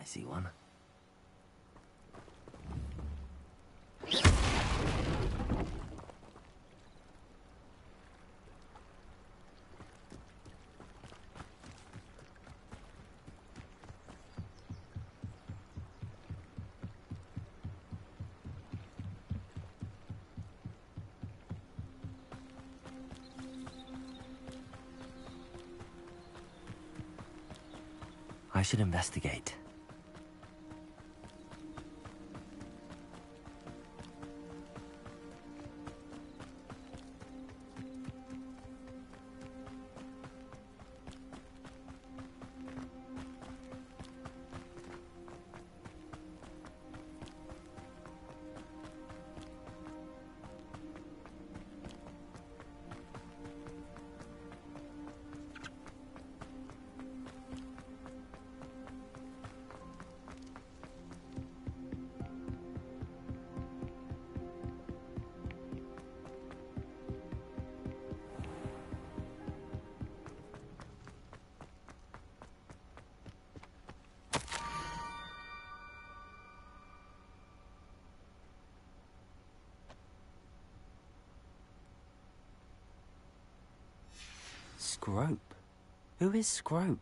see one. I should investigate. Scrope? Who is Scrope?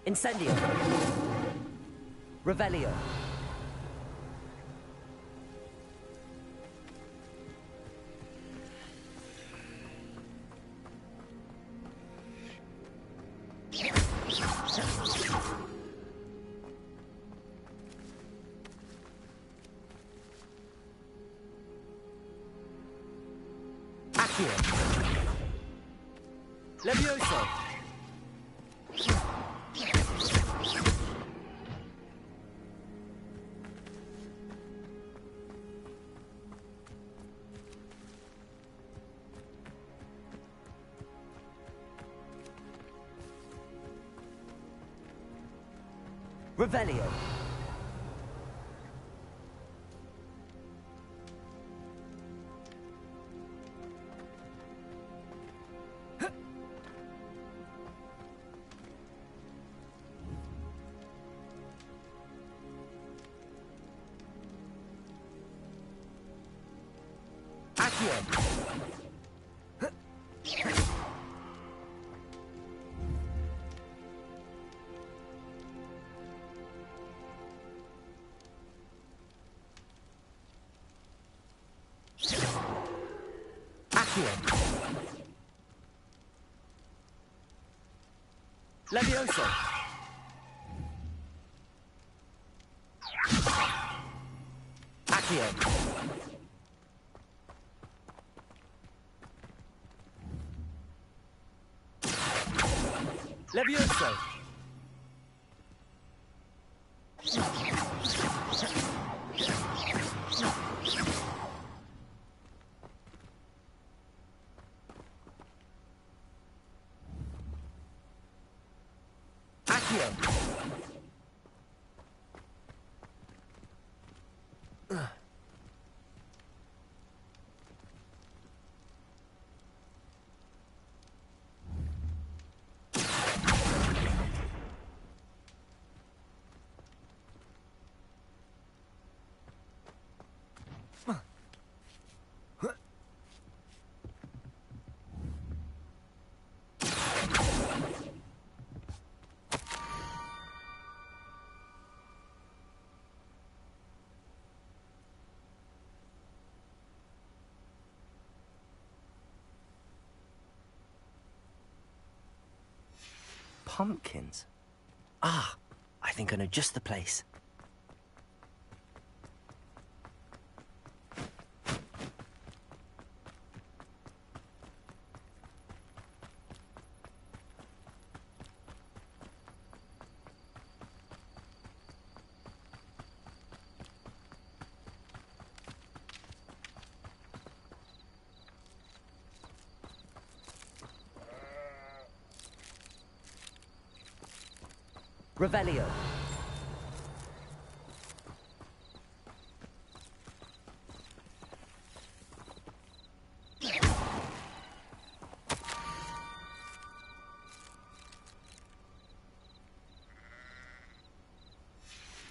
Incendio. Revelio. Accio. Levioso. Revelio. Accio. Levioso. Accio. Levioso. Pumpkins? Ah, I think I know just the place. Revelio.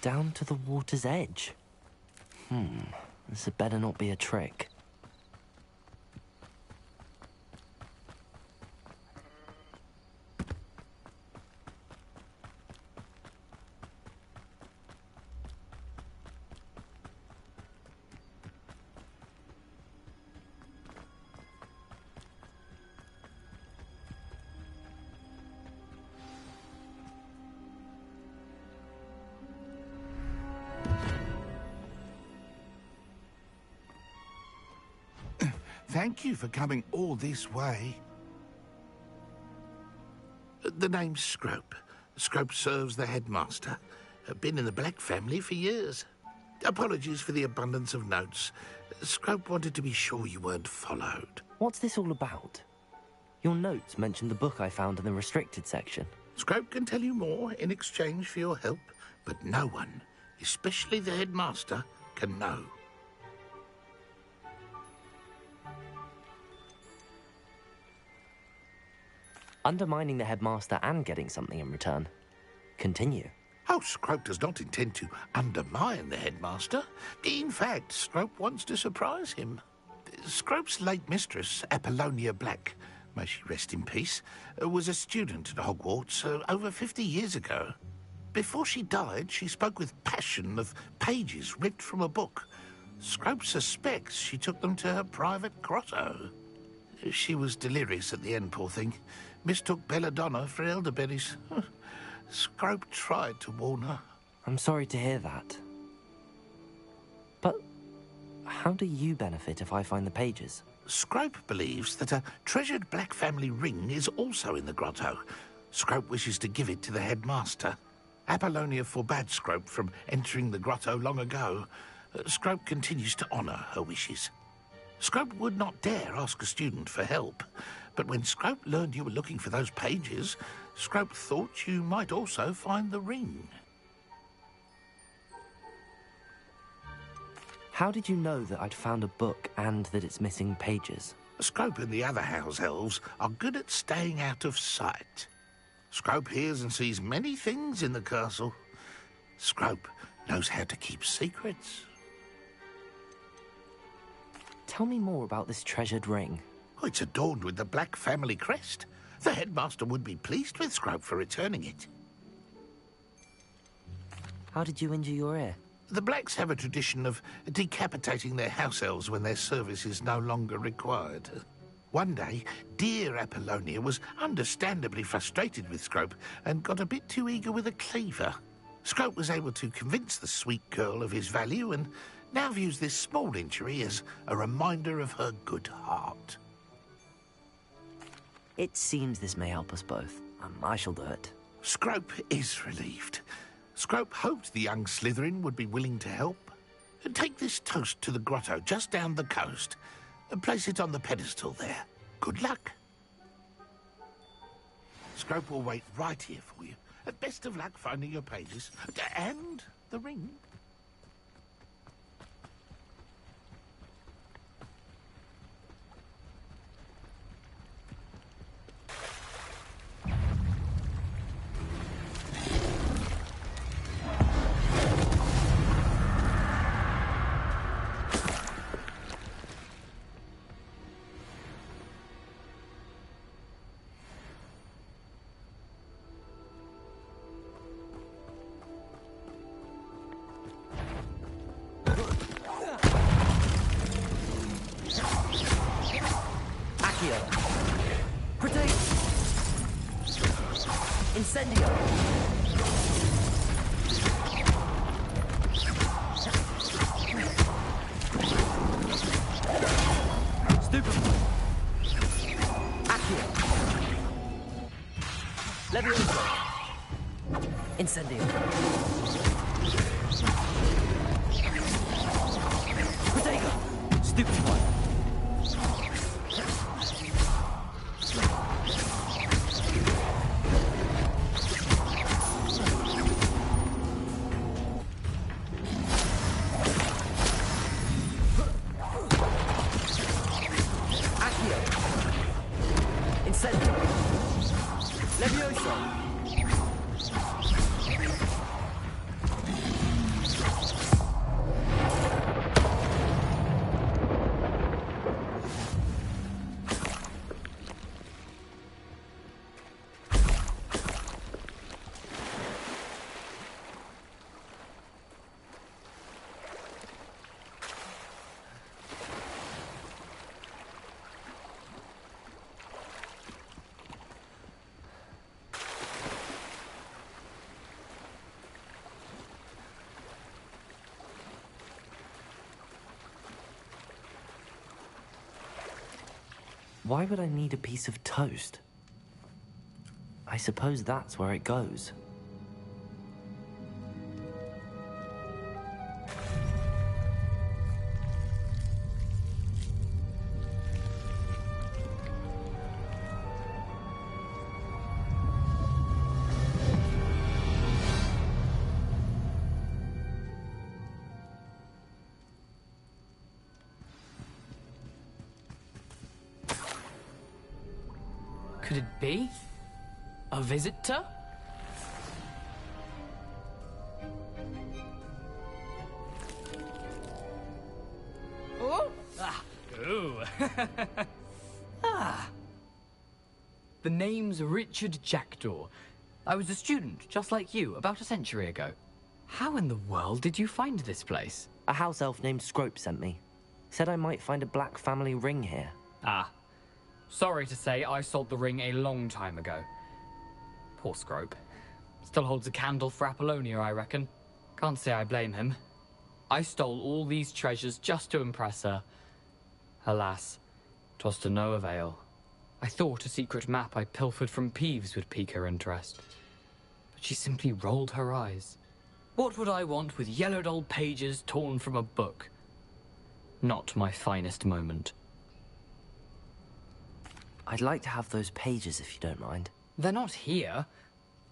Down to the water's edge. This had better not be a trick. Thank you for coming all this way. The name's Scrope. Scrope serves the headmaster. Been in the Black family for years. Apologies for the abundance of notes. Scrope wanted to be sure you weren't followed. What's this all about? Your notes mentioned the book I found in the restricted section. Scrope can tell you more in exchange for your help, but no one, especially the headmaster, can know. Undermining the headmaster and getting something in return. Continue. Oh, Scrope does not intend to undermine the headmaster. In fact, Scrope wants to surprise him. Scrope's late mistress, Apollonia Black, may she rest in peace, was a student at Hogwarts over 50 years ago. Before she died, she spoke with passion of pages ripped from a book. Scrope suspects she took them to her private grotto. She was delirious at the end, poor thing. Mistook belladonna for elderberries. Scrope tried to warn her. I'm sorry to hear that. But how do you benefit if I find the pages? Scrope believes that a treasured Black family ring is also in the grotto. Scrope wishes to give it to the headmaster. Apollonia forbade Scrope from entering the grotto long ago. Scrope continues to honour her wishes. Scrope would not dare ask a student for help, but when Scrope learned you were looking for those pages, Scrope thought you might also find the ring. How did you know that I'd found a book and that it's missing pages? Scrope and the other house elves are good at staying out of sight. Scrope hears and sees many things in the castle. Scrope knows how to keep secrets. Tell me more about this treasured ring. Oh, it's adorned with the Black family crest. The headmaster would be pleased with Scrope for returning it. How did you injure your ear? The Blacks have a tradition of decapitating their house elves when their service is no longer required. One day, dear Apollonia was understandably frustrated with Scrope and got a bit too eager with a cleaver. Scrope was able to convince the sweet girl of his value and now views this small injury as a reminder of her good heart. It seems this may help us both. I shall do it. Scrope is relieved. Scrope hoped the young Slytherin would be willing to help. Take this toast to the grotto just down the coast and place it on the pedestal there. Good luck. Scrope will wait right here for you. Best of luck finding your pages and the ring. Incendio! Stupefy! Accio! Levioso! Incendio! Protego! Stupefy! Why would I need a piece of toast? I suppose that's where it goes. Could it be? A visitor? Oh! Ah! Ooh! Ah! The name's Richard Jackdaw. I was a student, just like you, about a century ago. How in the world did you find this place? A house elf named Scrope sent me. Said I might find a black family ring here. Ah. Sorry to say, I sold the ring a long time ago. Poor Scrope. Still holds a candle for Apollonia, I reckon. Can't say I blame him. I stole all these treasures just to impress her. Alas, 'twas to no avail. I thought a secret map I pilfered from Peeves would pique her interest. But she simply rolled her eyes. What would I want with yellowed old pages torn from a book? Not my finest moment. I'd like to have those pages if you don't mind. They're not here.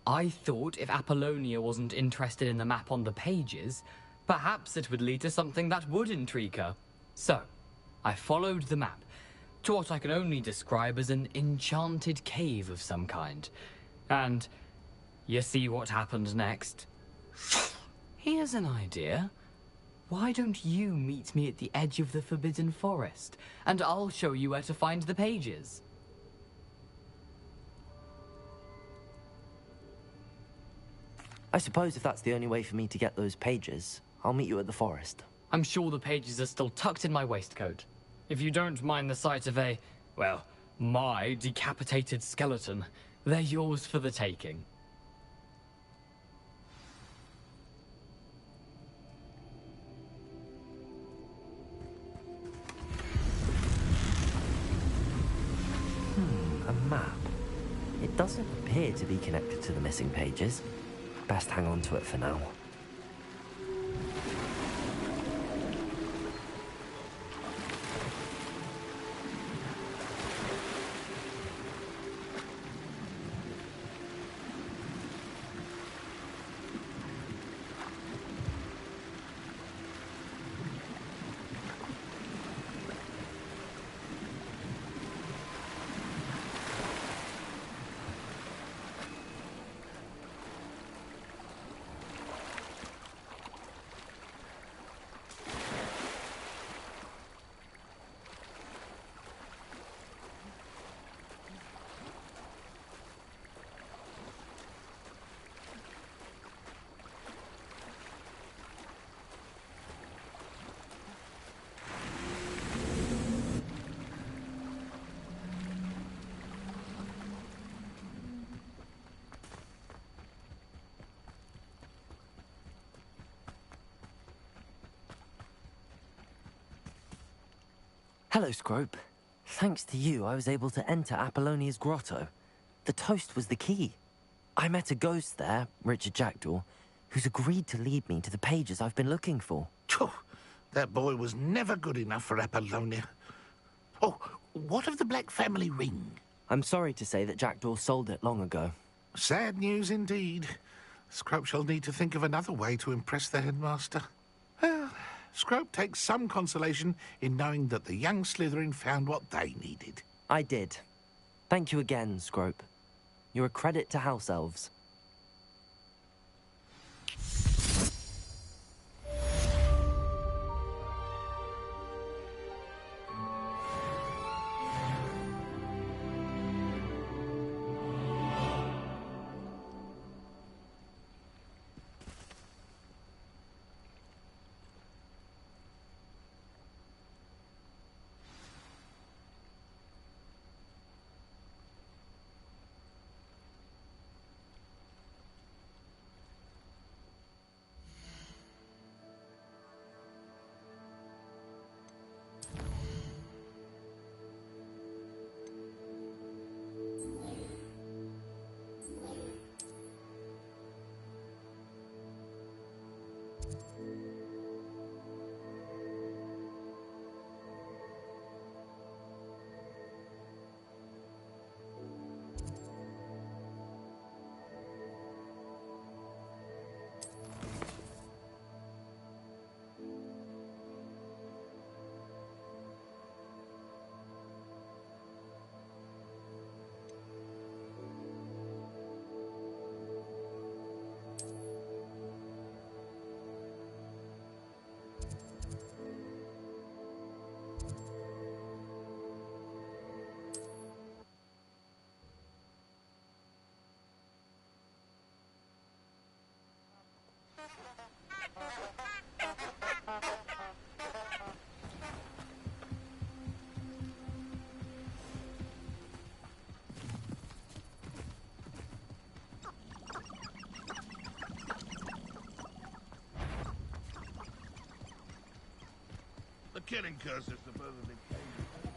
I thought if Apollonia wasn't interested in the map on the pages, perhaps it would lead to something that would intrigue her. So, I followed the map to what I can only describe as an enchanted cave of some kind. And you see what happened next? Here's an idea. Why don't you meet me at the edge of the Forbidden Forest, and I'll show you where to find the pages. I suppose if that's the only way for me to get those pages, I'll meet you at the forest. I'm sure the pages are still tucked in my waistcoat. If you don't mind the sight of well, my decapitated skeleton, they're yours for the taking. A map. It doesn't appear to be connected to the missing pages. Best hang on to it for now. Hello, Scrope. Thanks to you, I was able to enter Apollonia's grotto. The toast was the key. I met a ghost there, Richard Jackdaw, who's agreed to lead me to the pages I've been looking for. Phew, that boy was never good enough for Apollonia. Oh, what of the Black family ring? I'm sorry to say that Jackdaw sold it long ago. Sad news indeed. Scrope shall need to think of another way to impress the headmaster. Well, Scrope takes some consolation in knowing that the young Slytherin found what they needed. I did. Thank you again, Scrope. You're a credit to House Elves. killing curse is supposedly painful.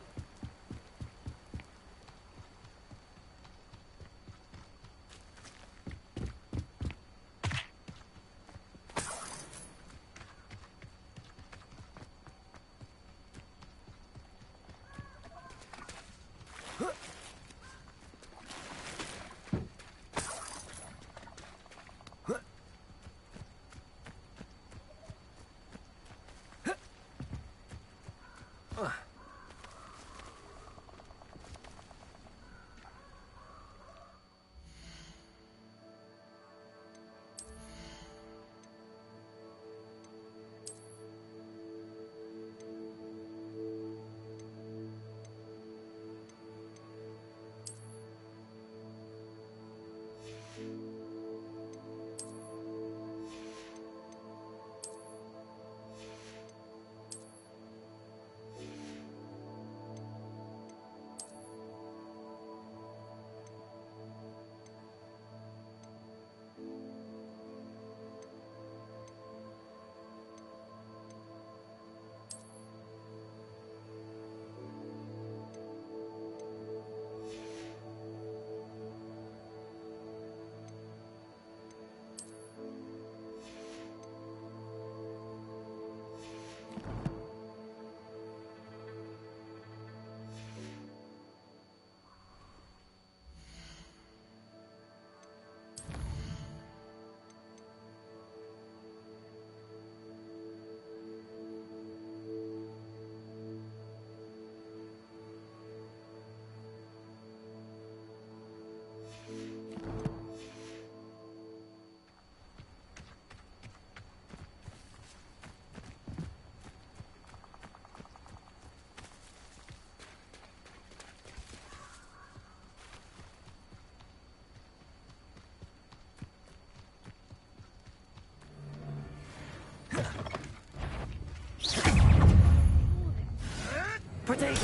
Protego!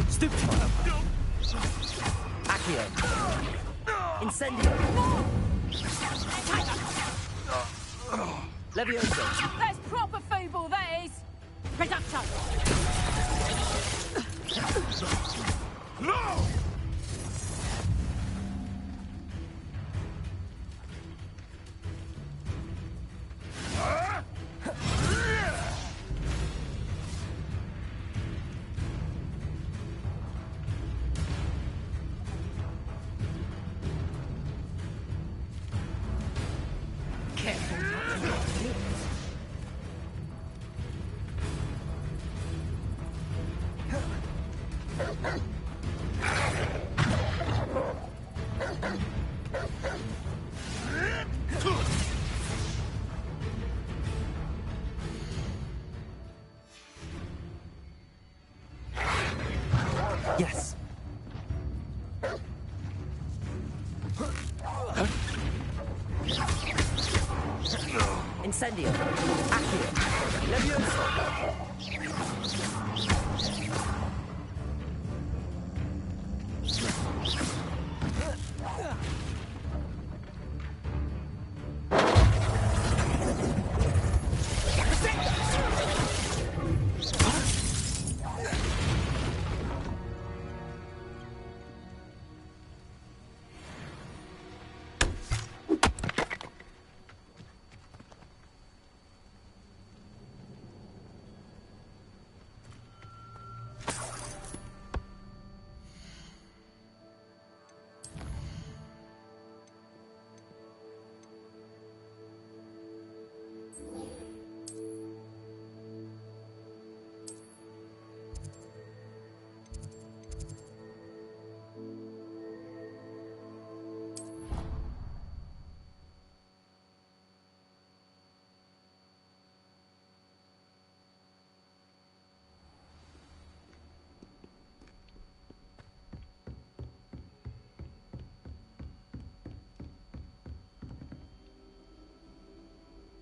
Stupefire! Accio! Incendio! Levioso! That's proper football, that is! Reducto! No! Yes. Incendio! Accio! Levioso!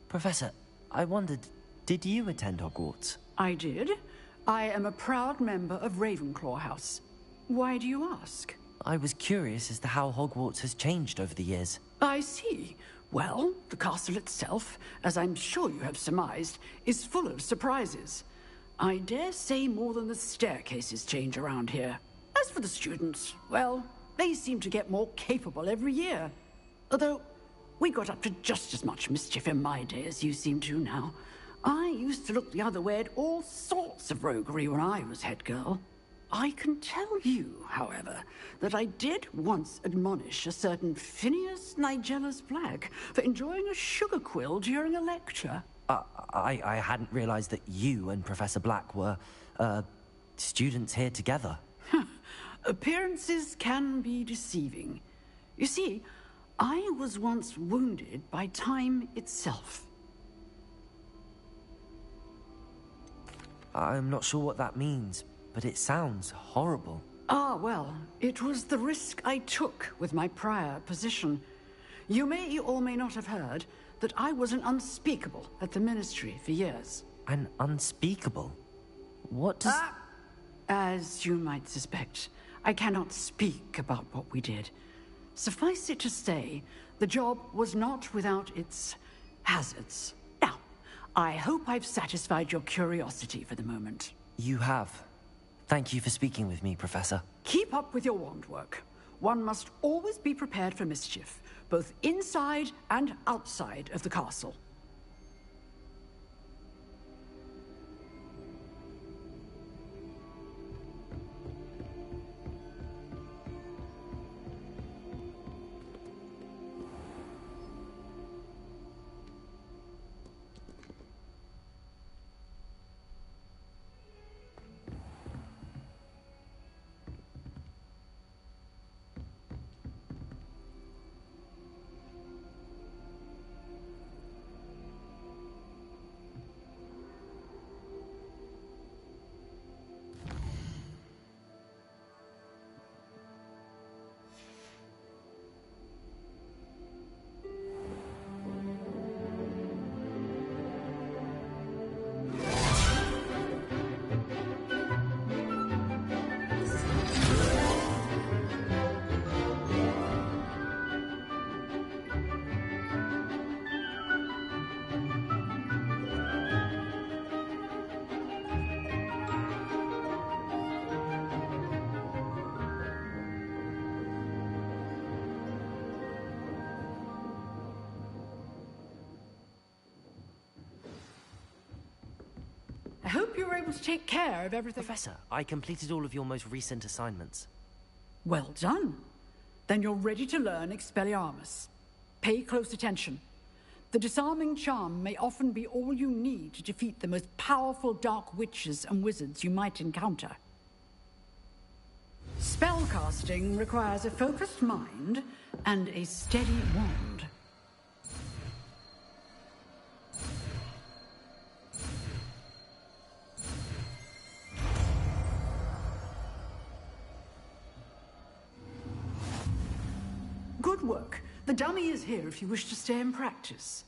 Professor, I wondered, did you attend Hogwarts? I did. I am a proud member of Ravenclaw House. Why do you ask? I was curious as to how Hogwarts has changed over the years. I see. Well, the castle itself, as I'm sure you have surmised, is full of surprises. I dare say more than the staircases change around here. As for the students, well, they seem to get more capable every year. Although, we got up to just as much mischief in my day as you seem to now. I used to look the other way at all sorts of roguery when I was head girl. I can tell you, however, that I did once admonish a certain Phineas Nigellus Black for enjoying a sugar quill during a lecture. I hadn't realized that you and Professor Black were, students here together. Appearances can be deceiving. You see, I was once wounded by time itself. I'm not sure what that means, but it sounds horrible. Ah, well, it was the risk I took with my prior position. You may or may not have heard that I was an unspeakable at the Ministry for years. An unspeakable? What does... As you might suspect, I cannot speak about what we did. Suffice it to say, the job was not without its hazards. Now, I hope I've satisfied your curiosity for the moment. You have. Thank you for speaking with me, Professor. Keep up with your wand work. One must always be prepared for mischief, both inside and outside of the castle. I hope you were able to take care of everything. Professor, I completed all of your most recent assignments. Well done. Then you're ready to learn Expelliarmus. Pay close attention. The disarming charm may often be all you need to defeat the most powerful dark witches and wizards you might encounter. Spellcasting requires a focused mind and a steady wand. Good work. The dummy is here if you wish to stay and practice.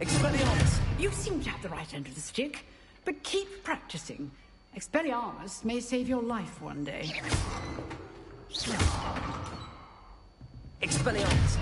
Expelliarmus! You seem to have the right end of the stick, but keep practicing. Expelliarmus may save your life one day. Expelliarmus!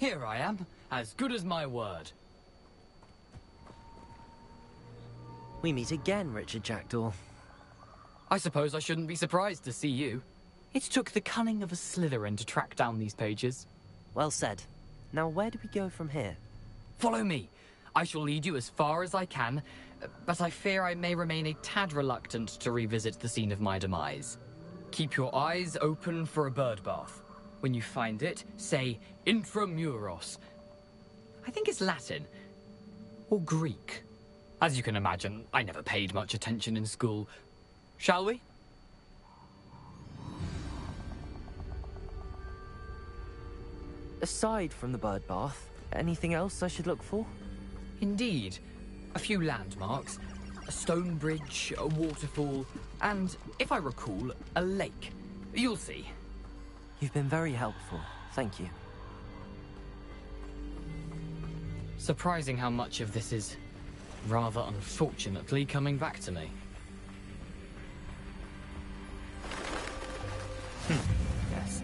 Here I am, as good as my word. We meet again, Richard Jackdaw. I suppose I shouldn't be surprised to see you. It took the cunning of a Slytherin to track down these pages. Well said. Now where do we go from here? Follow me. I shall lead you as far as I can, but I fear I may remain a tad reluctant to revisit the scene of my demise. Keep your eyes open for a bird bath. When you find it, say intramuros. I think it's Latin. Or Greek. As you can imagine, I never paid much attention in school. Shall we? Aside from the bird bath, anything else I should look for? Indeed. A few landmarks. A stone bridge, a waterfall, and, if I recall, a lake. You'll see. You've been very helpful. Thank you. Surprising how much of this is, rather unfortunately, coming back to me. Yes.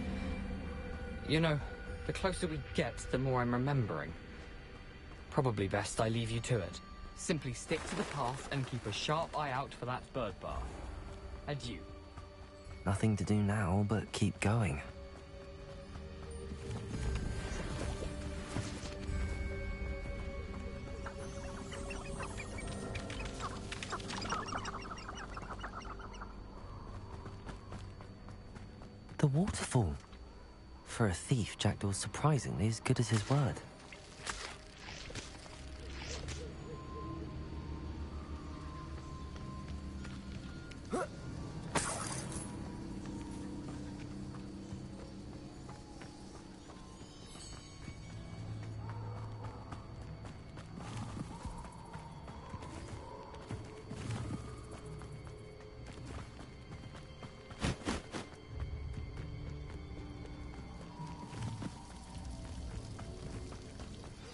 You know, the closer we get, the more I'm remembering. Probably best I leave you to it. Simply stick to the path and keep a sharp eye out for that bird bath. Adieu. Nothing to do now but keep going. The waterfall. For a thief, Jackdaw's surprisingly as good as his word.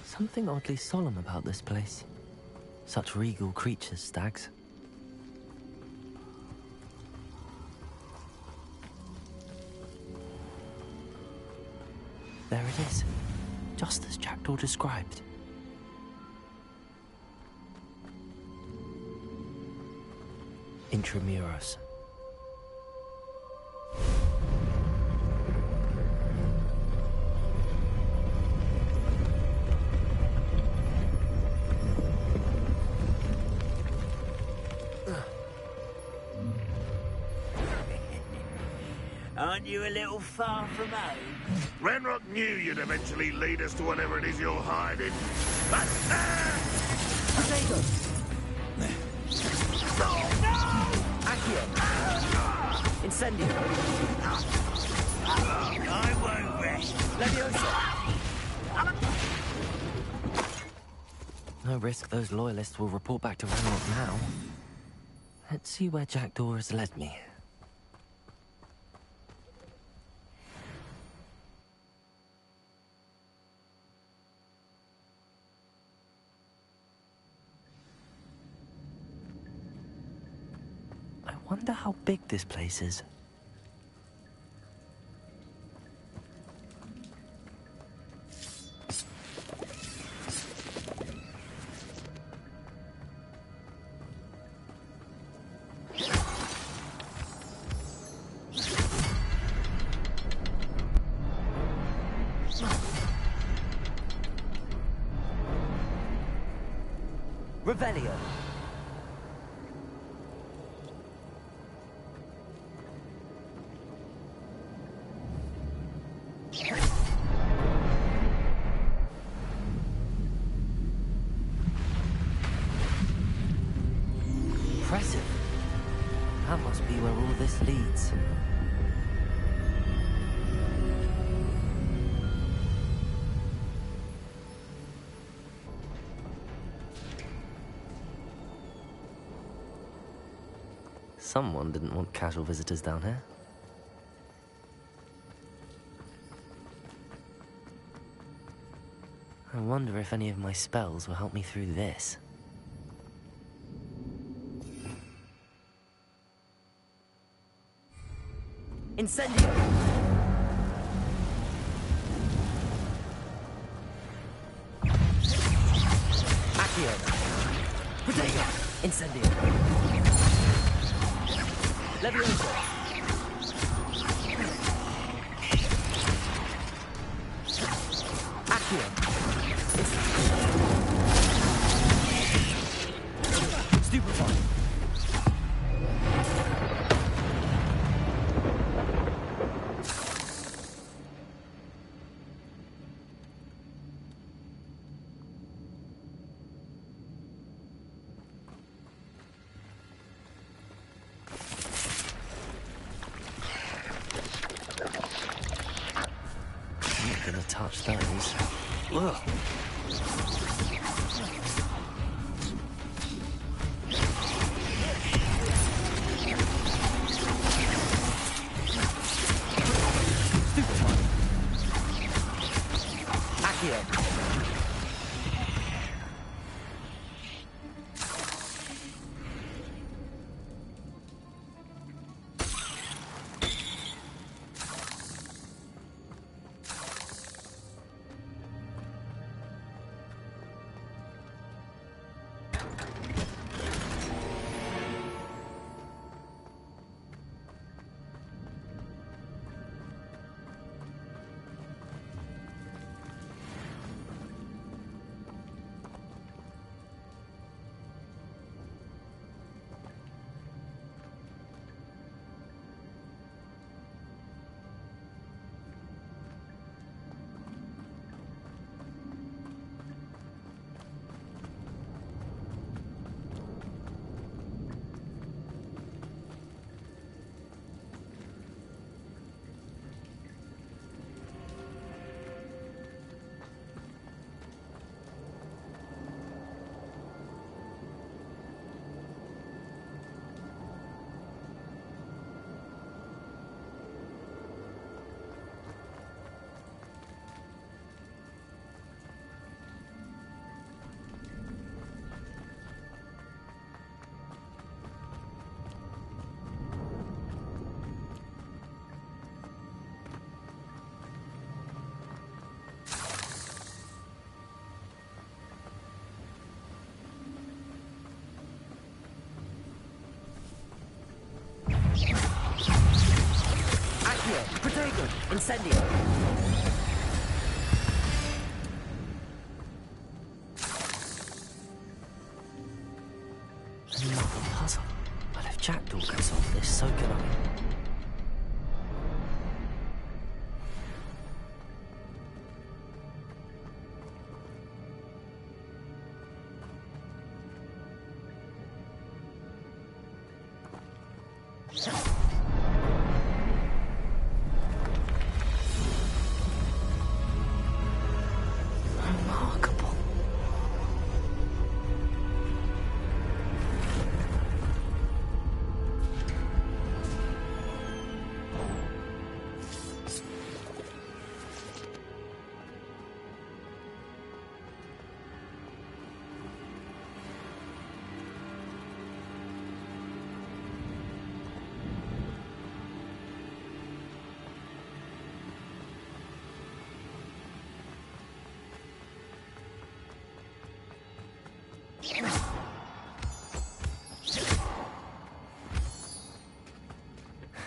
Something oddly solemn about this place. Such regal creatures, stags. There it is, just as Jackdaw described. Intramuros. Aren't you a little far from home? Renrock knew you'd eventually lead us to whatever it is you're hiding. Accio! Incendio! I won't rest. Leviosa! No risk those loyalists will report back to Ranrock now. Let's see where Jackdaw has led me. I wonder how big this place is. Revelio. Impressive. That must be where all this leads. Someone didn't want casual visitors down here. I wonder if any of my spells will help me through this. Incendio! Accio. Protego. Incendio. Levioso. Accio. Stupefy. Touch those. Ugh. Accio. Protego. Incendio. Another puzzle. But if Jackdaw can solve this, so can I.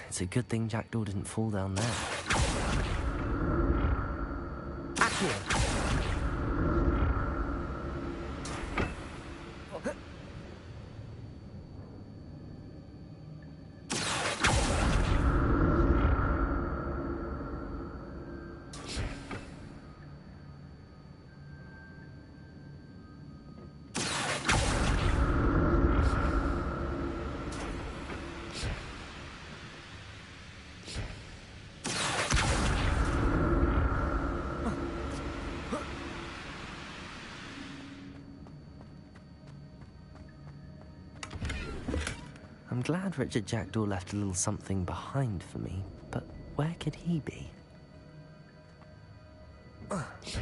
It's a good thing Jackdaw didn't fall down there. Accio. I'm glad Richard Jackdaw left a little something behind for me, but where could he be? Accio.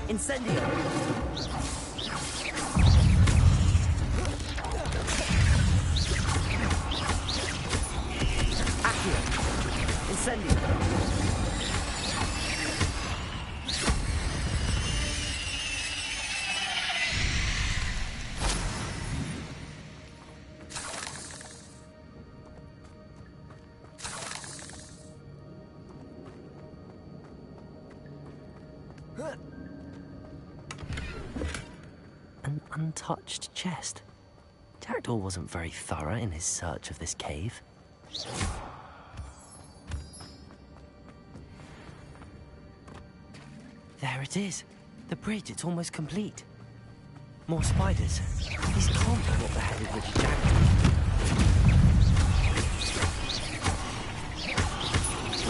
Incendio! Accio! Incendio! An untouched chest. Jackdaw wasn't very thorough in his search of this cave. There it is. The bridge, it's almost complete. More spiders. These can't be what beheaded Richard Jackdaw.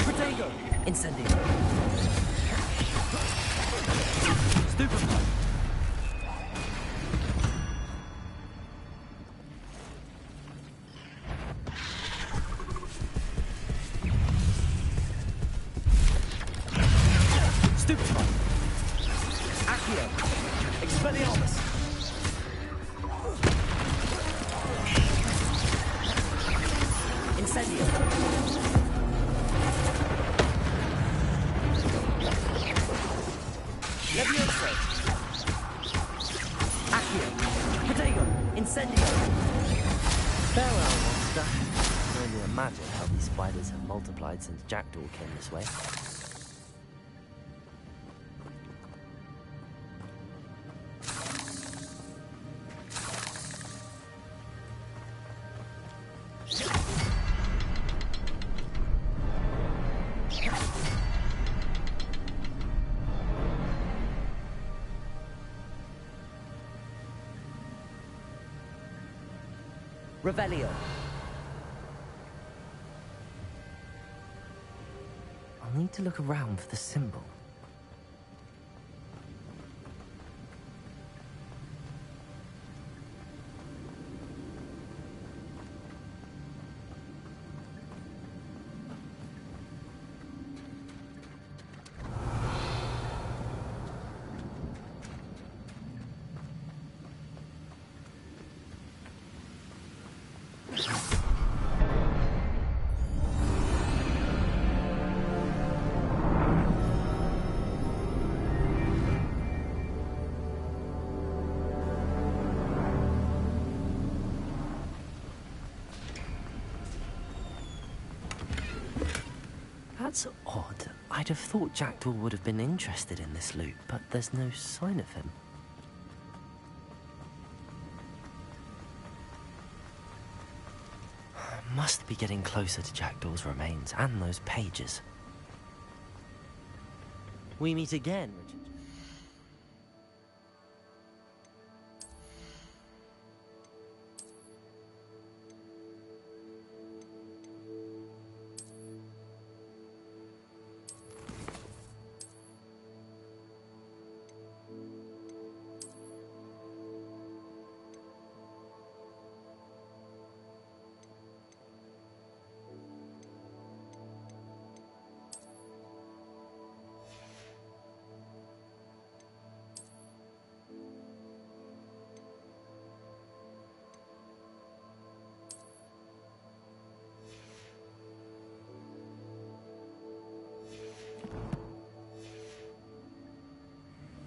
Protego! Incendio! Stupefy! Stupefy! Accio! Expelliarmus! Incendio! Levioso! Accio! Protego! Incendio! Farewell, monster. I can only imagine how these spiders have multiplied since Jackdaw came this way. Revelio. I'll need to look around for the symbol. That's odd. I'd have thought Jackdaw would have been interested in this loot, but there's no sign of him. Must be getting closer to Jackdaw's remains and those pages. We meet again, Richard.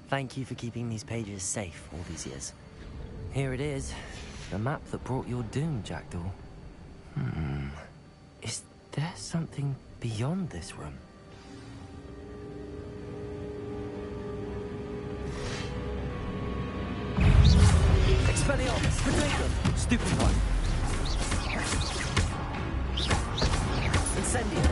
Thank you for keeping these pages safe all these years. Here it is, the map that brought your doom, Jackdaw. Is there something beyond this room? Expelliarmus! Protego! Stupefy! Incendio!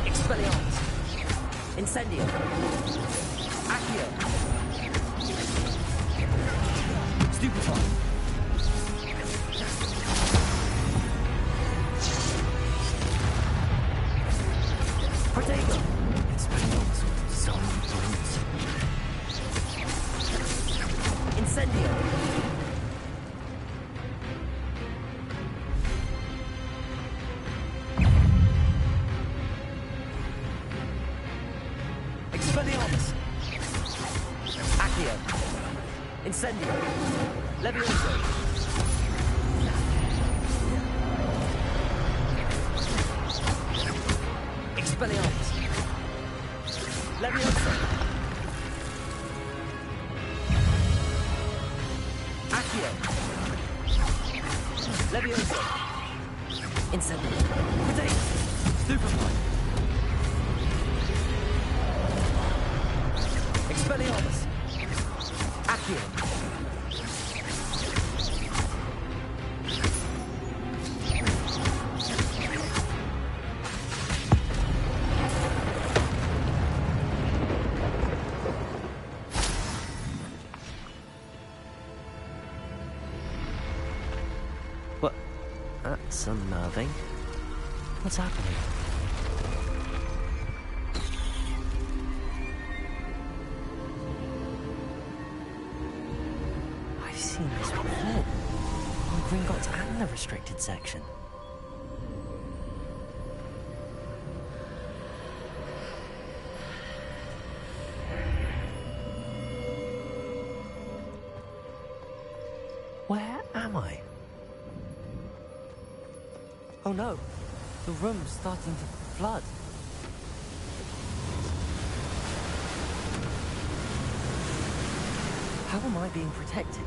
Expelliarmus! Incendio! Accio! Stupefy! Protego! Expelliarmus with zombie brutes. Incendio! Incendio. Levioso. Expelliarmus. Levioso. Accio. Levioso. Incendio. Potato. Superfly. Expelliarmus. Accio. What? That's unnerving. What's happening? I've seen this before. On Gringotts and the restricted section. Where am I? Oh no, the room's starting to flood. How am I being protected?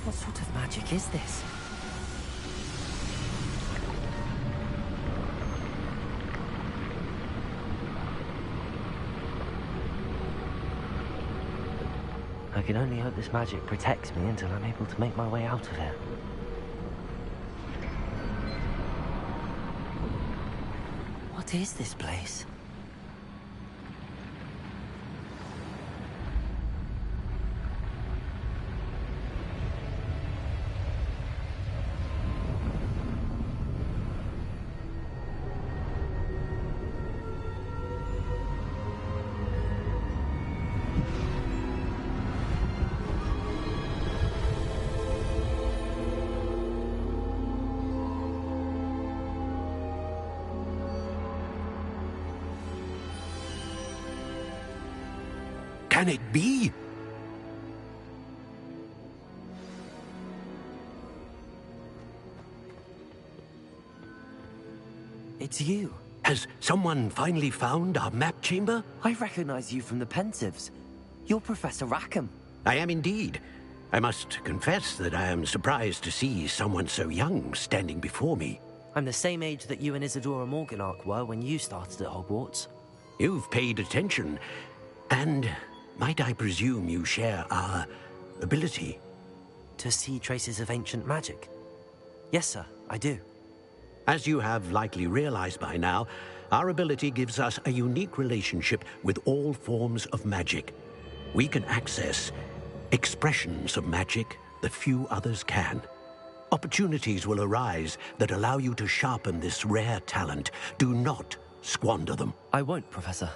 What sort of magic is this? I can only hope this magic protects me until I'm able to make my way out of here. What is this place? Can it be? It's you. Has someone finally found our map chamber? I recognize you from the Pensives. You're Professor Rackham. I am indeed. I must confess that I am surprised to see someone so young standing before me. I'm the same age that you and Isadora Morganach were when you started at Hogwarts. You've paid attention, and might I presume you share our ability? To see traces of ancient magic? Yes, sir, I do. As you have likely realized by now, our ability gives us a unique relationship with all forms of magic. We can access expressions of magic that few others can. Opportunities will arise that allow you to sharpen this rare talent. Do not squander them. I won't, Professor.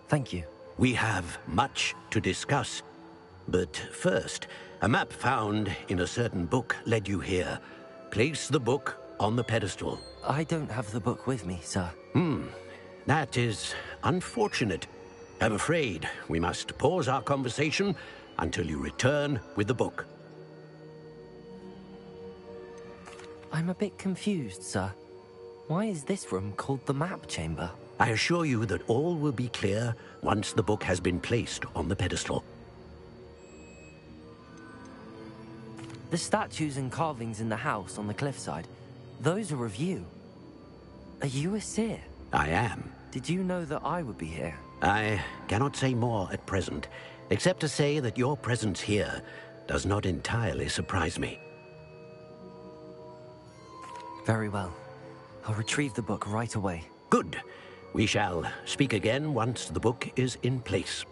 Thank you. We have much to discuss. But first, a map found in a certain book led you here. Place the book on the pedestal. I don't have the book with me, sir. That is unfortunate. I'm afraid we must pause our conversation until you return with the book. I'm a bit confused, sir. Why is this room called the map chamber? I assure you that all will be clear once the book has been placed on the pedestal. The statues and carvings in the house on the cliffside, those are of you. Are you a seer? I am. Did you know that I would be here? I cannot say more at present, except to say that your presence here does not entirely surprise me. Very well. I'll retrieve the book right away. Good. We shall speak again once the book is in place.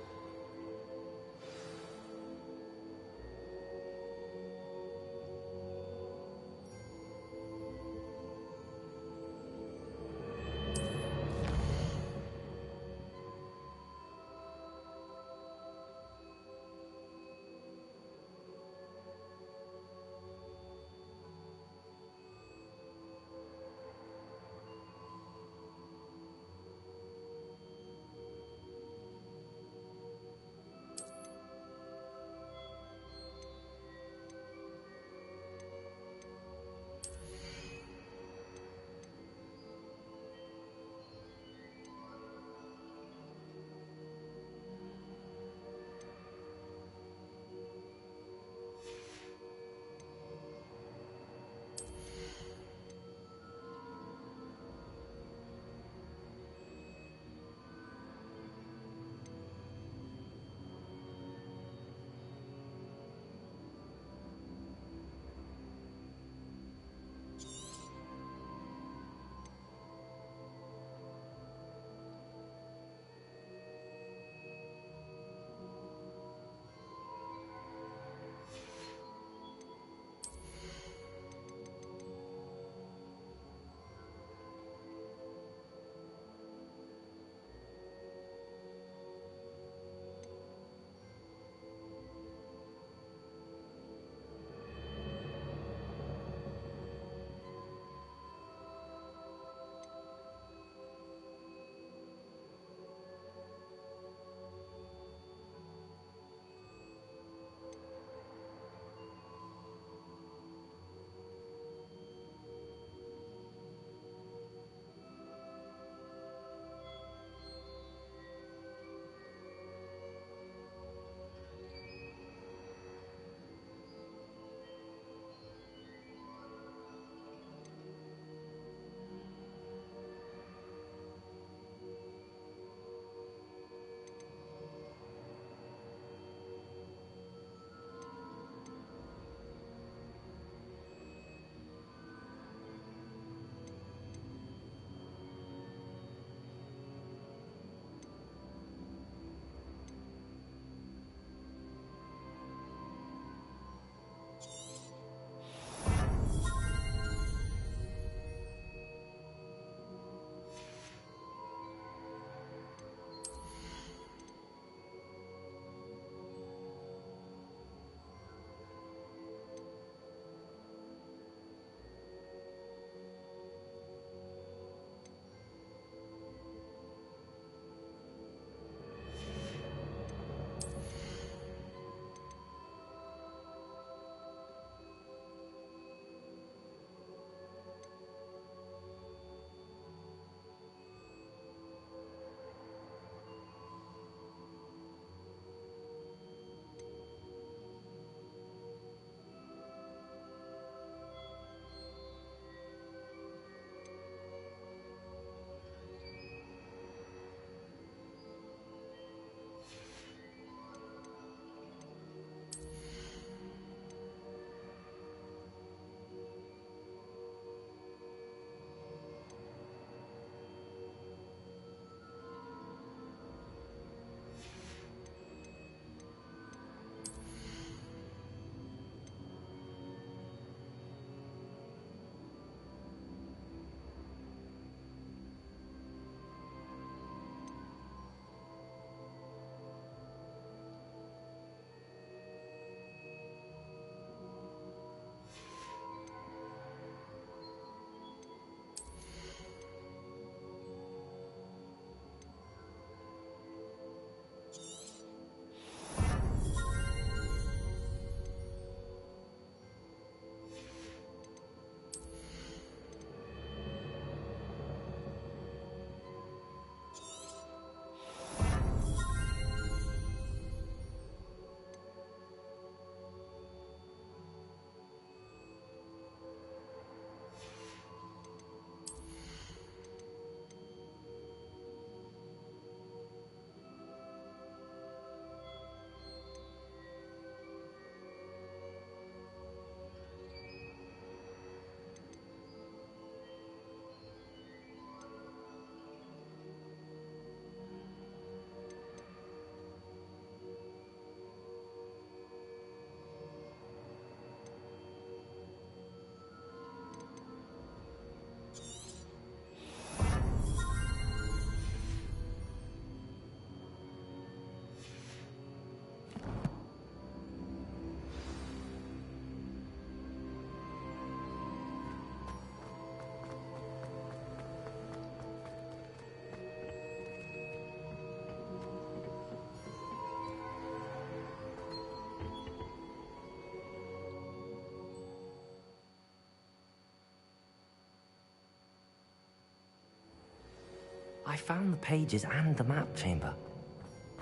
I found the pages and the map chamber.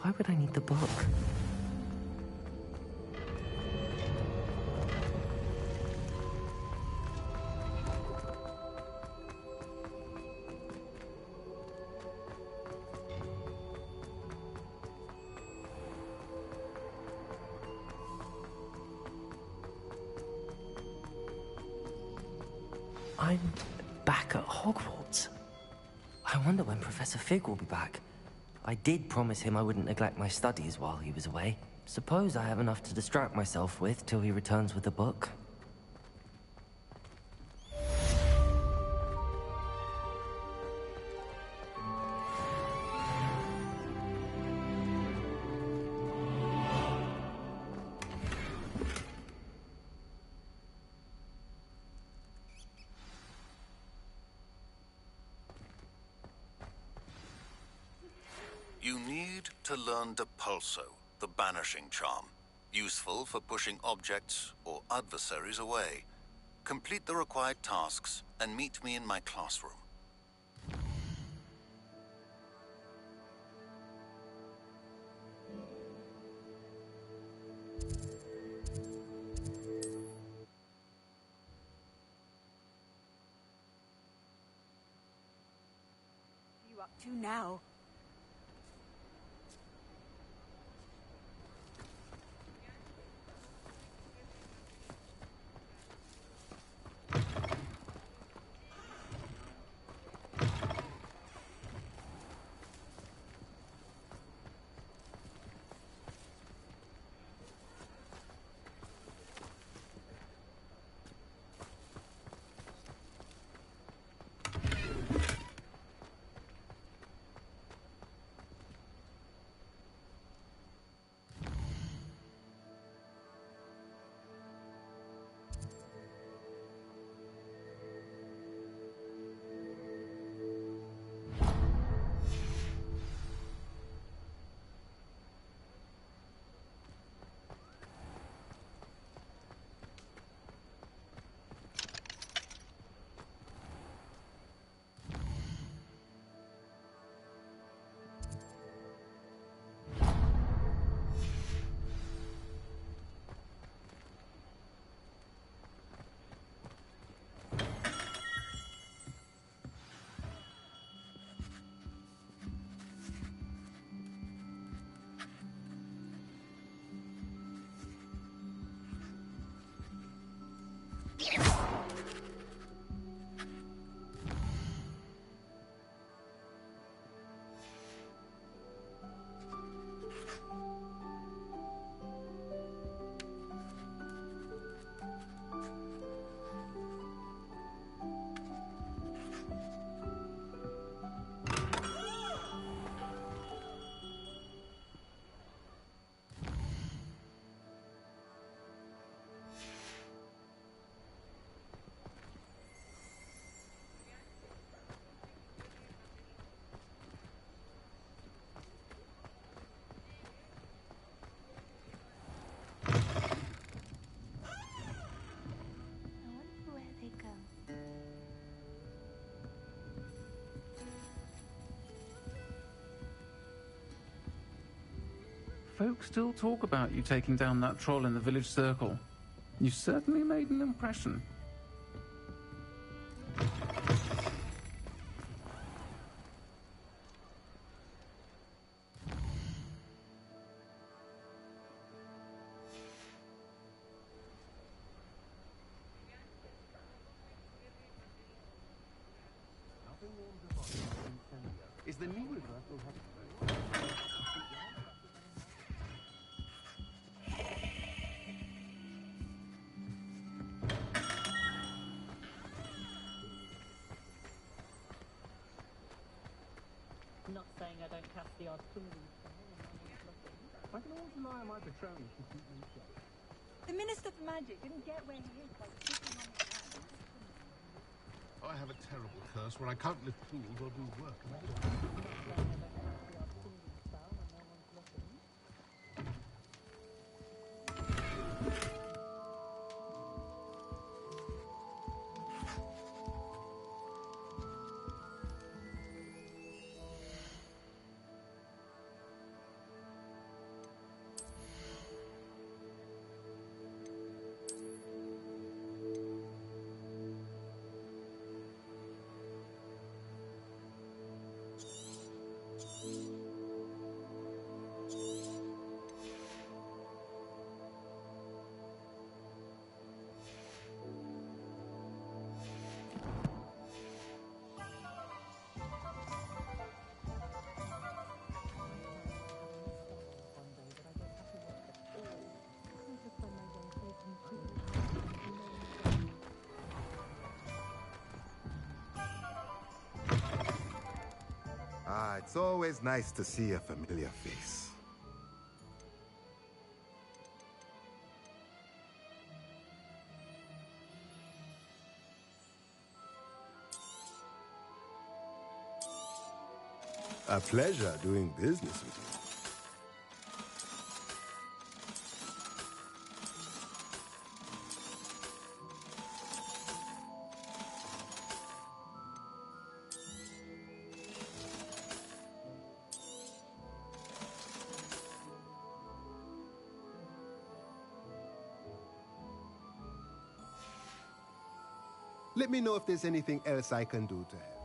Why would I need the book? I'm back at Hogwarts. I wonder when Professor Fig will be back. I did promise him I wouldn't neglect my studies while he was away. Suppose I have enough to distract myself with till he returns with the book. You need to learn Depulso, the banishing charm. Useful for pushing objects or adversaries away. Complete the required tasks and meet me in my classroom. What are you up to now? Folks still talk about you taking down that troll in the village circle. You certainly made an impression. Is the new reversal Not saying I don't cast the odd fool. I can always rely on my Patronus to keep me safe. The Minister for Magic didn't get where he is by sitting on his hands. I have a terrible curse where I can't lift tools or do work. Ah, it's always nice to see a familiar face. A pleasure doing business with you. Let me know if there's anything else I can do to help.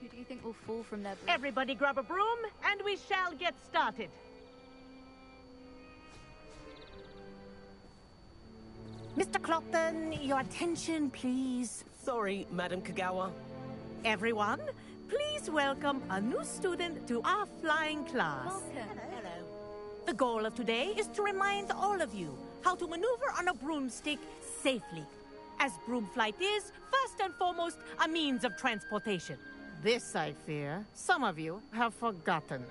Who do you think will fall from their broom? Everybody grab a broom, and we shall get started. Mr. Clopton, your attention, please. Sorry, Madam Kagawa. Everyone, please welcome a new student to our flying class. Welcome. Hello. The goal of today is to remind all of you how to maneuver on a broomstick safely, as broom flight is, first and foremost, a means of transportation. This, I fear, some of you have forgotten.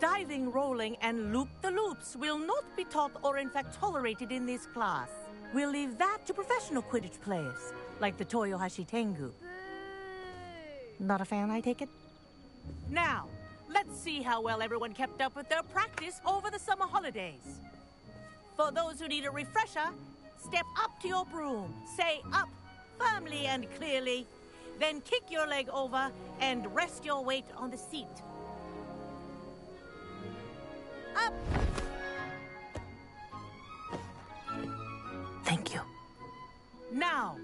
Diving, rolling, and loop-the-loops will not be taught or in fact tolerated in this class. We'll leave that to professional Quidditch players, like the Toyohashi Tengu. Not a fan, I take it? Now, let's see how well everyone kept up with their practice over the summer holidays. For those who need a refresher, step up to your broom, say up firmly and clearly, then kick your leg over and rest your weight on the seat. Up! Thank you. Now,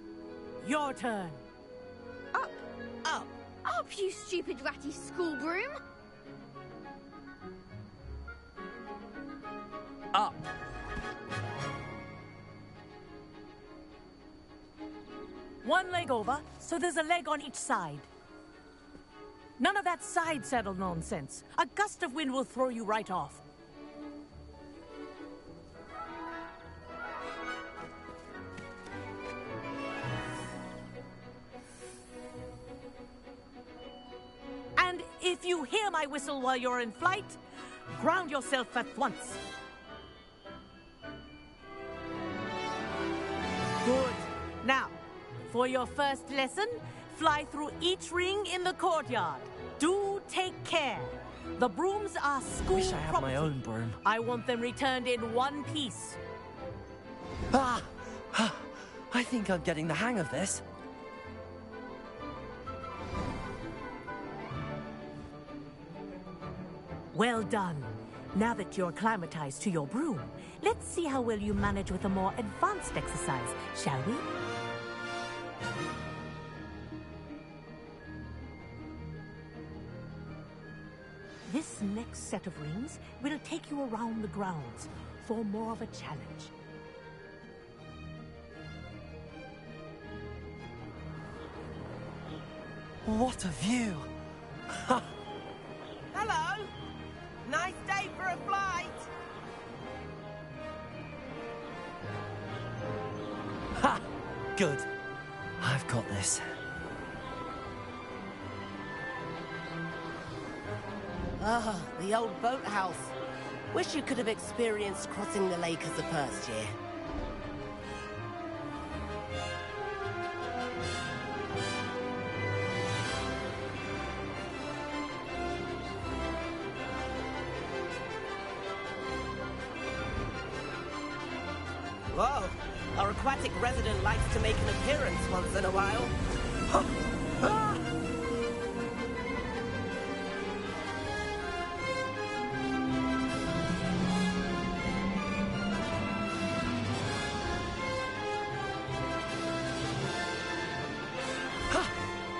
your turn. Up! Up! Up, you stupid ratty school broom! Up! One leg over, so there's a leg on each side. None of that side saddle nonsense. A gust of wind will throw you right off. And if you hear my whistle while you're in flight, ground yourself at once. Good. Now, for your first lesson, fly through each ring in the courtyard. Do take care. The brooms are school Wish I had property. my own broom. I want them returned in one piece. Ah! I think I'm getting the hang of this. Well done. Now that you're acclimatized to your broom, let's see how well you manage with a more advanced exercise, shall we? This next set of rings will take you around the grounds for more of a challenge. What a view! Hello! Nice day for a flight! Ha! Good. I've got this. Ah, the old boathouse. Wish you could have experienced crossing the lake as a first year. Whoa, our aquatic resident likes to make an appearance once in a while.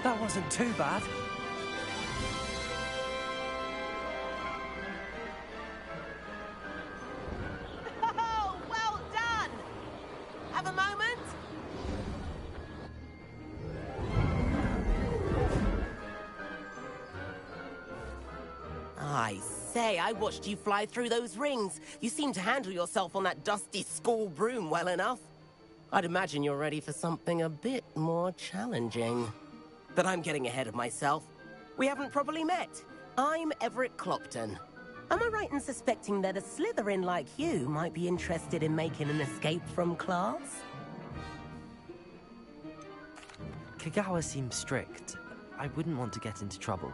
That wasn't too bad. Oh, well done! Have a moment? I say, I watched you fly through those rings. You seem to handle yourself on that dusty school broom well enough. I'd imagine you're ready for something a bit more challenging. But I'm getting ahead of myself. We haven't properly met. I'm Everett Clopton. Am I right in suspecting that a Slytherin like you might be interested in making an escape from class? Kagawa seems strict. I wouldn't want to get into trouble.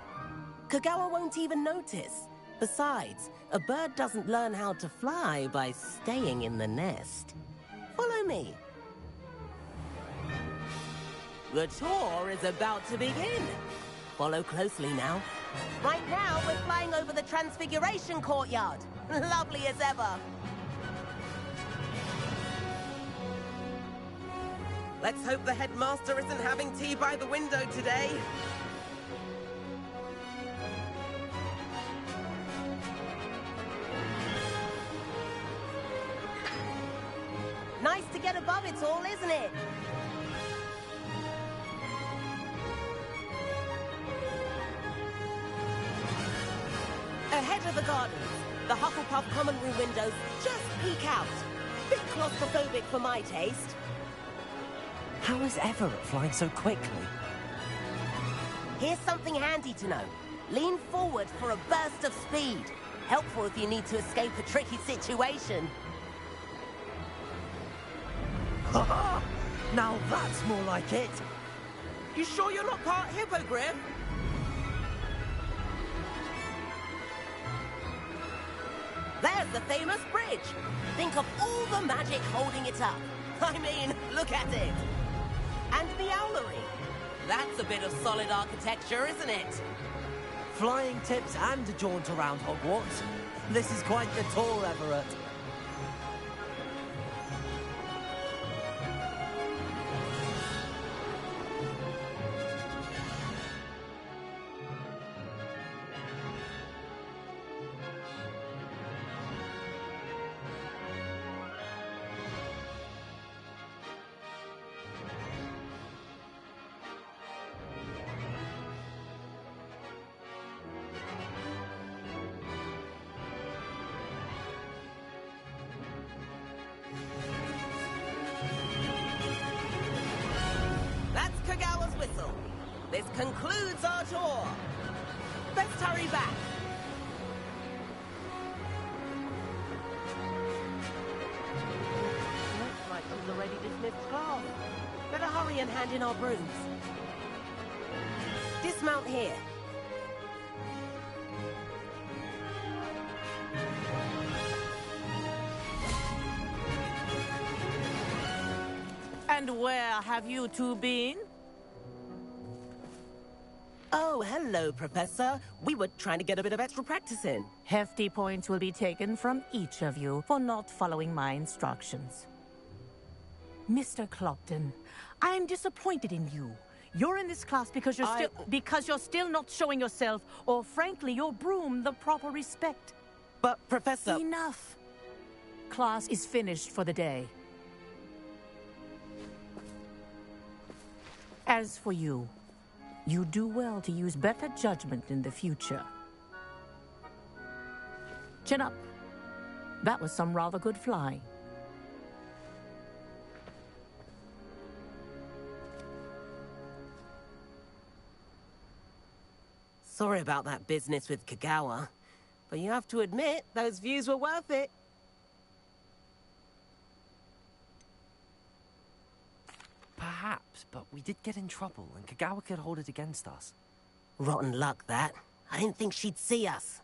Kagawa won't even notice. Besides, a bird doesn't learn how to fly by staying in the nest. Follow me. The tour is about to begin. Follow closely now. Right now, we're flying over the Transfiguration Courtyard. Lovely as ever. Let's hope the headmaster isn't having tea by the window today. Nice to get above it all, isn't it? Ahead of the gardens, the Hufflepuff common room windows just peek out. Bit claustrophobic for my taste. How is Everett flying so quickly? Here's something handy to know. Lean forward for a burst of speed. Helpful if you need to escape a tricky situation. Now that's more like it. You sure you're not part hippogriff? There's the famous bridge. Think of all the magic holding it up. I mean, look at it. And the owlery. That's a bit of solid architecture, isn't it? Flying tips and a jaunt around Hogwarts. This is quite the tour, Everett. This concludes our tour. Let's hurry back. Looks like she's already dismissed class. hurry and hand in our brooms. Dismount here. And where have you two been? Oh, hello, Professor. We were trying to get a bit of extra practice in. Hefty points will be taken from each of you for not following my instructions. Mr. Clopton, I'm disappointed in you. You're in this class because you're still not showing yourself, or frankly, your broom, the proper respect. But, Professor... Enough. Class is finished for the day. As for you, you do well to use better judgment in the future. Chin up. That was some rather good flying. Sorry about that business with Kagawa, but you have to admit, those views were worth it. Perhaps, but we did get in trouble, and Kagawa could hold it against us. Rotten luck, that. I didn't think she'd see us.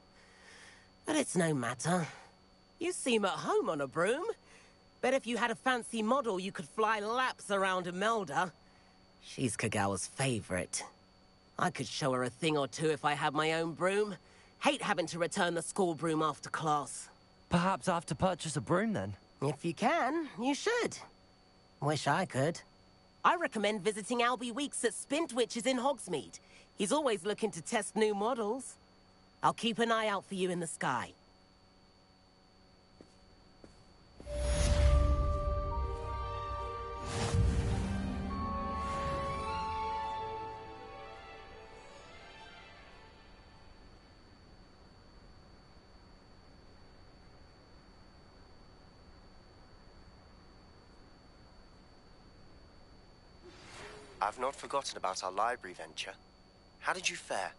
But it's no matter. You seem at home on a broom. Bet if you had a fancy model, you could fly laps around Imelda. She's Kagawa's favorite. I could show her a thing or two if I had my own broom. Hate having to return the school broom after class. Perhaps I have to purchase a broom, then? If you can, you should. Wish I could. I recommend visiting Albie Weeks at Spintwitches in Hogsmeade. He's always looking to test new models. I'll keep an eye out for you in the sky. I've not forgotten about our library venture. How did you fare?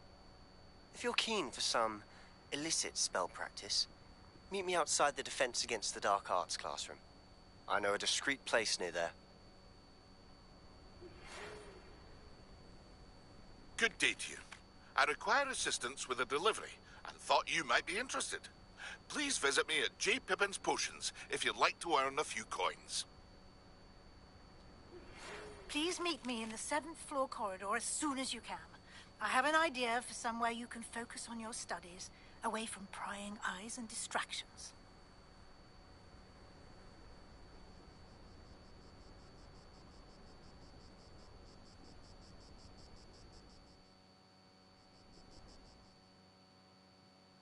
If you're keen for some illicit spell practice, meet me outside the Defense Against the Dark Arts classroom. I know a discreet place near there. Good day to you. I require assistance with a delivery and thought you might be interested. Please visit me at J. Pippin's Potions if you'd like to earn a few coins. Please meet me in the 7th floor corridor as soon as you can. I have an idea for somewhere you can focus on your studies, away from prying eyes and distractions.